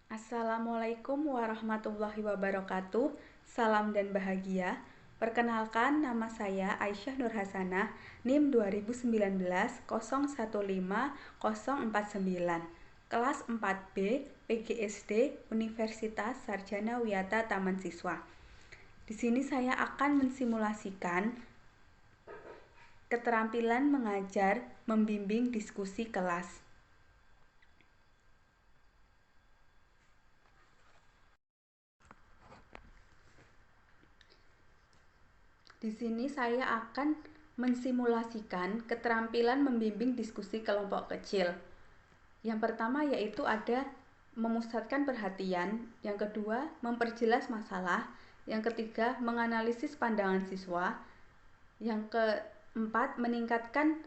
Assalamualaikum warahmatullahi wabarakatuh. Salam dan bahagia. Perkenalkan, nama saya Aisyah Nur Hasanah, NIM 2019 015049, kelas 4B, PGSD, Universitas Sarjana Wiyata Taman Siswa. Di sini saya akan mensimulasikan keterampilan mengajar, membimbing diskusi kelas. Di sini saya akan mensimulasikan keterampilan membimbing diskusi kelompok kecil. Yang pertama yaitu ada memusatkan perhatian, yang kedua memperjelas masalah, yang ketiga menganalisis pandangan siswa, yang keempat meningkatkan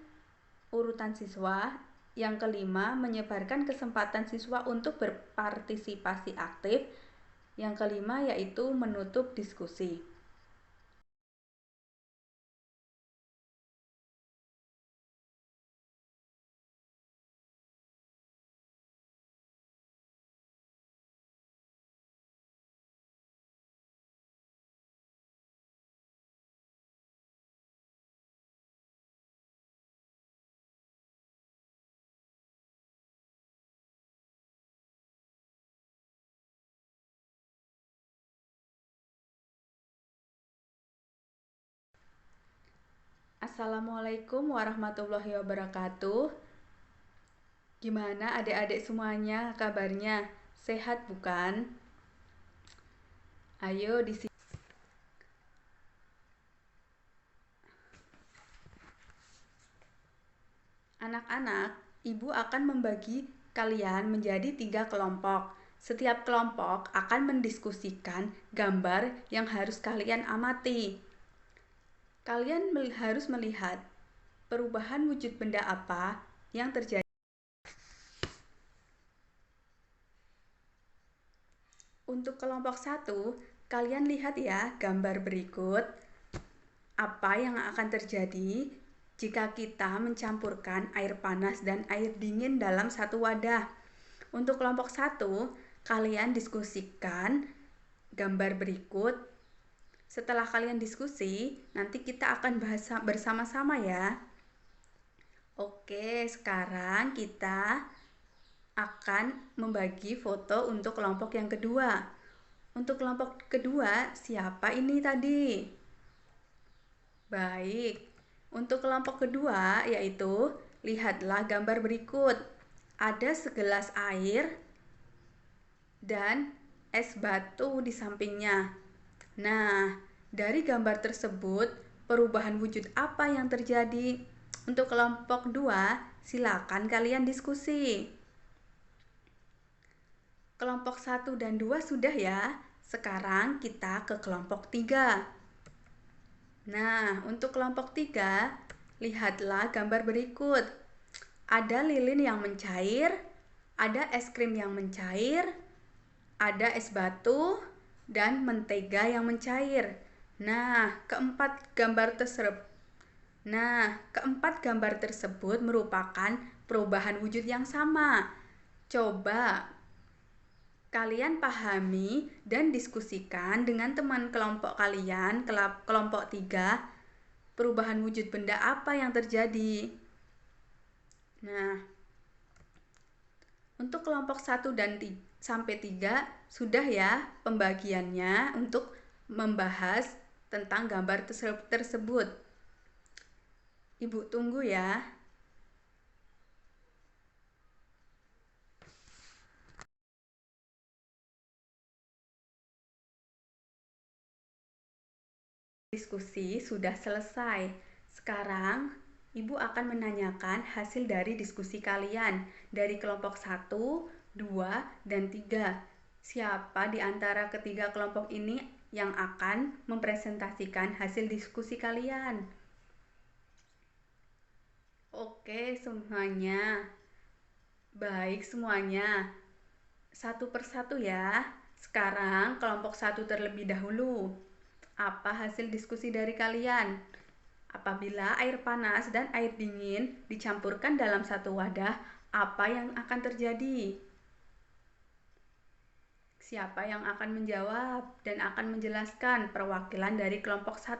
urutan siswa, yang kelima menyebarkan kesempatan siswa untuk berpartisipasi aktif, yang kelima yaitu menutup diskusi. Assalamualaikum warahmatullahi wabarakatuh. Gimana adik-adik semuanya kabarnya? Sehat bukan? Ayo di sini. Anak-anak, ibu akan membagi kalian menjadi 3 kelompok. Setiap kelompok akan mendiskusikan gambar yang harus kalian amati. Kalian harus melihat perubahan wujud benda apa yang terjadi. Untuk kelompok 1, kalian lihat ya gambar berikut. Apa yang akan terjadi jika kita mencampurkan air panas dan air dingin dalam satu wadah? Untuk kelompok 1, kalian diskusikan gambar berikut. Setelah kalian diskusi, nanti kita akan bahas bersama-sama ya. Oke, sekarang kita akan membagi foto untuk kelompok yang kedua. Untuk kelompok kedua, siapa ini tadi? Baik, untuk kelompok kedua yaitu lihatlah gambar berikut. Ada segelas air dan es batu di sampingnya. Nah, dari gambar tersebut, perubahan wujud apa yang terjadi? Untuk kelompok 2, silakan kalian diskusi. Kelompok 1 dan 2 sudah ya. Sekarang kita ke kelompok 3. Nah, untuk kelompok 3, lihatlah gambar berikut. Ada lilin yang mencair, ada es krim yang mencair, ada es batu, dan mentega yang mencair. Keempat gambar tersebut merupakan perubahan wujud yang sama. Coba kalian pahami dan diskusikan dengan teman kelompok kalian, kelompok 3, perubahan wujud benda apa yang terjadi. Nah, untuk kelompok 1 dan sampai 3 sudah ya pembagiannya untuk membahas tentang gambar tersebut. Ibu tunggu ya. Diskusi sudah selesai. Sekarang Ibu akan menanyakan hasil dari diskusi kalian dari kelompok 1, 2, dan 3. Siapa di antara ketiga kelompok ini yang akan mempresentasikan hasil diskusi kalian? Oke semuanya. Baik semuanya. Satu persatu ya. Sekarang kelompok 1 terlebih dahulu. Apa hasil diskusi dari kalian? Apabila air panas dan air dingin dicampurkan dalam satu wadah, apa yang akan terjadi? Siapa yang akan menjawab dan akan menjelaskan perwakilan dari kelompok 1?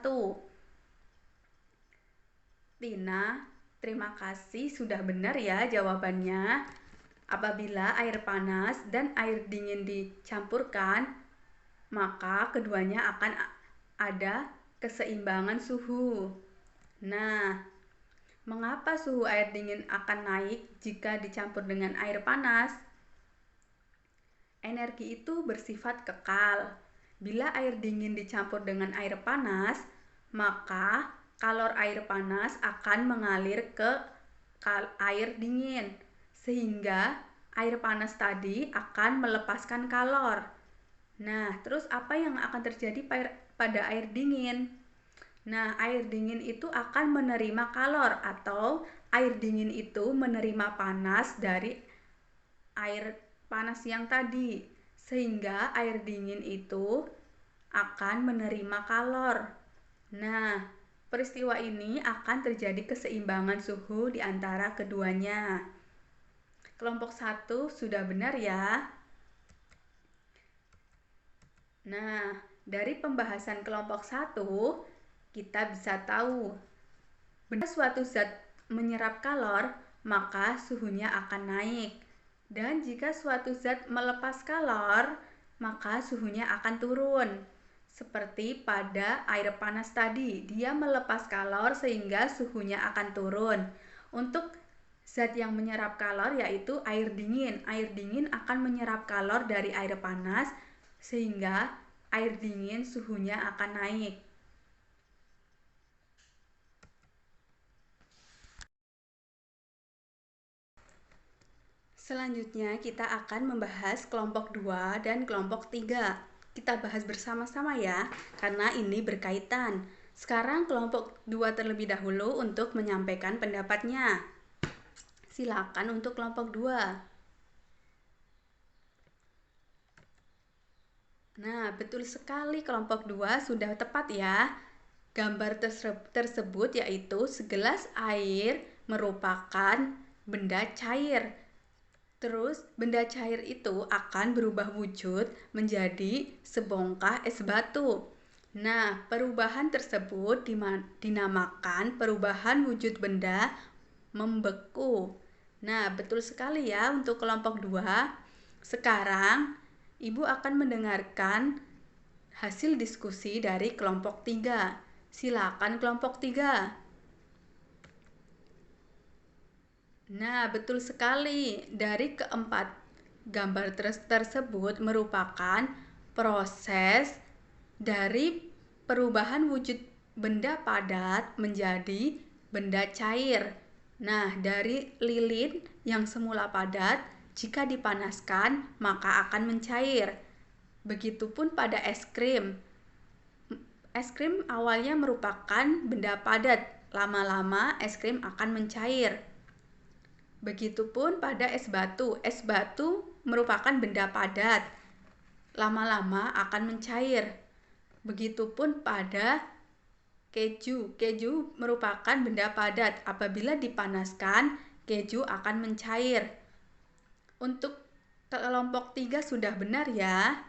Tina, terima kasih sudah benar ya jawabannya. Apabila air panas dan air dingin dicampurkan, maka keduanya akan ada keseimbangan suhu. Nah, mengapa suhu air dingin akan naik jika dicampur dengan air panas? Energi itu bersifat kekal. Bila air dingin dicampur dengan air panas, maka kalor air panas akan mengalir ke air dingin, sehingga air panas tadi akan melepaskan kalor. Nah, terus apa yang akan terjadi pada air dingin? Nah, air dingin itu akan menerima kalor atau air dingin itu menerima panas dari air panas yang tadi, sehingga air dingin itu akan menerima kalor. Nah, peristiwa ini akan terjadi keseimbangan suhu di antara keduanya. Kelompok 1 sudah benar ya. Nah, dari pembahasan kelompok 1, kita bisa tahu bila suatu zat menyerap kalor, maka suhunya akan naik. Dan jika suatu zat melepas kalor, maka suhunya akan turun. Seperti pada air panas tadi, dia melepas kalor sehingga suhunya akan turun. Untuk zat yang menyerap kalor yaitu air dingin. Air dingin akan menyerap kalor dari air panas sehingga air dingin suhunya akan naik. Selanjutnya kita akan membahas kelompok 2 dan kelompok 3. Kita bahas bersama-sama ya, karena ini berkaitan. Sekarang kelompok 2 terlebih dahulu untuk menyampaikan pendapatnya. Silakan untuk kelompok 2. Nah, betul sekali kelompok 2 sudah tepat ya. Gambar tersebut yaitu segelas air merupakan benda cair. Terus benda cair itu akan berubah wujud menjadi sebongkah es batu. Nah, perubahan tersebut dinamakan perubahan wujud benda membeku. Nah, betul sekali ya untuk kelompok 2. Sekarang Ibu akan mendengarkan hasil diskusi dari kelompok 3. Silakan kelompok 3. Nah, betul sekali. Dari keempat gambar tersebut merupakan proses dari perubahan wujud benda padat menjadi benda cair. Nah, dari lilin yang semula padat, jika dipanaskan maka akan mencair. Begitupun pada es krim. Es krim awalnya merupakan benda padat, lama-lama es krim akan mencair. Begitupun pada es batu. Es batu merupakan benda padat, lama-lama akan mencair. Begitupun pada keju. Keju merupakan benda padat, apabila dipanaskan keju akan mencair. Untuk kelompok 3 sudah benar ya.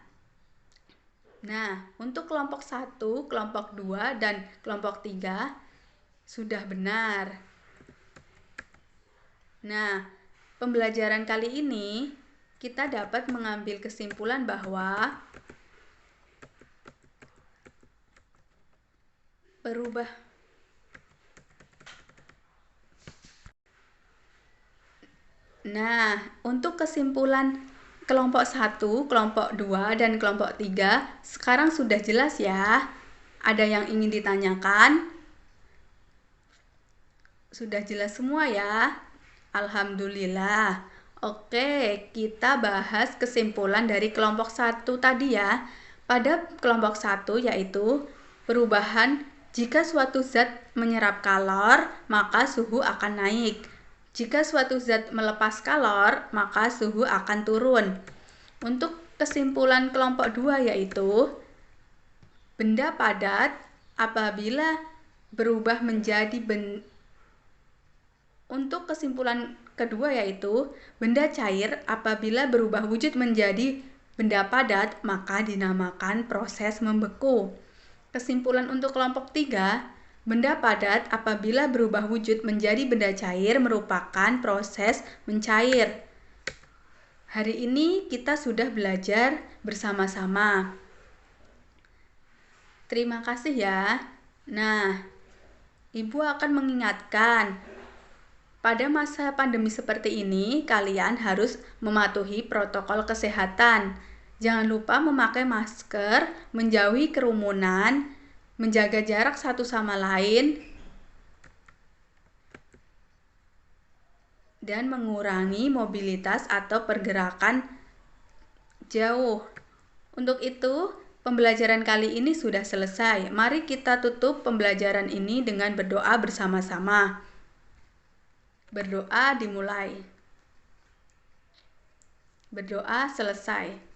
Nah, untuk kelompok 1, kelompok 2, dan kelompok 3 sudah benar. Nah, pembelajaran kali ini kita dapat mengambil kesimpulan bahwa Nah, untuk kesimpulan kelompok 1, kelompok 2, dan kelompok 3 sekarang sudah jelas ya. Ada yang ingin ditanyakan? Sudah jelas semua ya? Alhamdulillah. Oke, kita bahas kesimpulan dari kelompok 1 tadi ya. Pada kelompok 1 yaitu perubahan jika suatu zat menyerap kalor, maka suhu akan naik. Jika suatu zat melepas kalor, maka suhu akan turun. Untuk kesimpulan kelompok 2 yaitu benda padat apabila berubah menjadi Untuk kesimpulan kedua yaitu benda cair apabila berubah wujud menjadi benda padat, maka dinamakan proses membeku. Kesimpulan untuk kelompok 3, benda padat apabila berubah wujud menjadi benda cair merupakan proses mencair. Hari ini kita sudah belajar bersama-sama. Terima kasih ya. Nah, Ibu akan mengingatkan, pada masa pandemi seperti ini, kalian harus mematuhi protokol kesehatan. Jangan lupa memakai masker, menjauhi kerumunan, menjaga jarak satu sama lain, dan mengurangi mobilitas atau pergerakan jauh. Untuk itu, pembelajaran kali ini sudah selesai. Mari kita tutup pembelajaran ini dengan berdoa bersama-sama. Berdoa dimulai. Berdoa selesai.